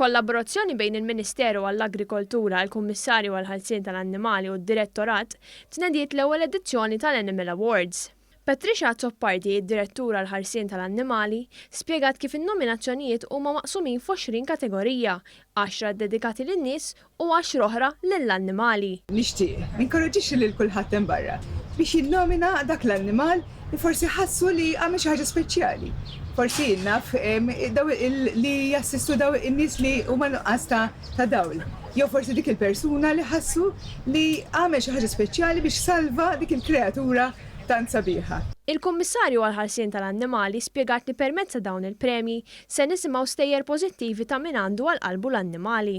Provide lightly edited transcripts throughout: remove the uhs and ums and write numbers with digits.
F'kollaborazzjoni bejn il-Ministeru għall-Agrikoltura, il-Kummissarju għall-Ħarsien tal-Annimali u d-Direttorat tnediet l-ewwel edizzjoni tal-Animal Awards. Patricia Zoppardi, id-Direttura għall-Ħarsien tal-Annimali, spjegat kif in-nominazzjonijiet huma maqsumin f'20 kategorija, 10 dedikati lin-nies u 10 oħra lill-annimali. Nixtieq ninkoraġġixxi lil kulħadd hemm barra biex jinnomina dak l-annimal li forsi ħassu li għamel xi ħaġa speċjali. Forsi naf li jassistu daw in-nies li huma nuqqas ta' dawl. Jew forsi dik il-persuna li ħassu li għamel xi ħaġa speċjali biex salva dik il-kreatura tant sabiħa. Il-Kummissarju għall-Ħarsien tal-Annimali spjegat li permezz ta' dawn il-premji se nisimgħu stejjer pożittivi ta' min għandu għall-qalbu l-annimali.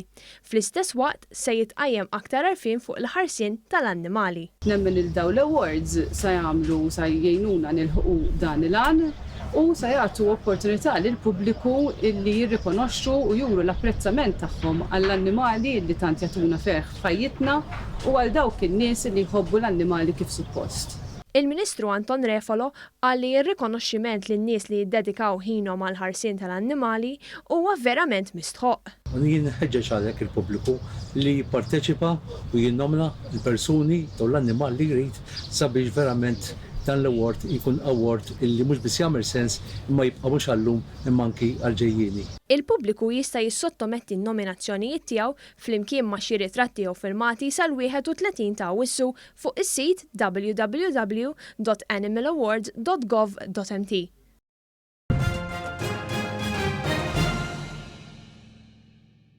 Fl-istess waqt se jitqajjem aktar għarfien fuq il-ħarsien tal-annimali. Nemmen il-dawn l-awards se jagħmlu se jgħinuna nilħuqu dan il-għan u se jagħtu opportunità lil pubbliku li jirrikonoxxu u juru l-apprezzament tagħhom għall-annimali li tant jagħtuna ferħ f'ħajjitna u għal dawk in-nies li jħobbu l-annimali kif suppost. Il-Ministru Anton Refalo qal li r-rikonoxximent lin-nies li jiddedikaw ħinhom għal ħarsien tal-annimali huwa verament mistħoq. Jien nħeġġeġ għalhekk il-pubbliku li jipparteċipa u jinnomina l-persuni u l-annimali li jrid sabiex verament dan l-award jkun award illi mhux biss jagħmel sens imma jibqa' mhux għallum imma anki għall-ġejjieni. Il-pubbliku jista' jissottometti n-nominazzjonijiet tiegħu flimkien ma' xi ritratti jew filmati sal-31 ta' Awwissu fuq is-sit www.animalawards.gov.mt.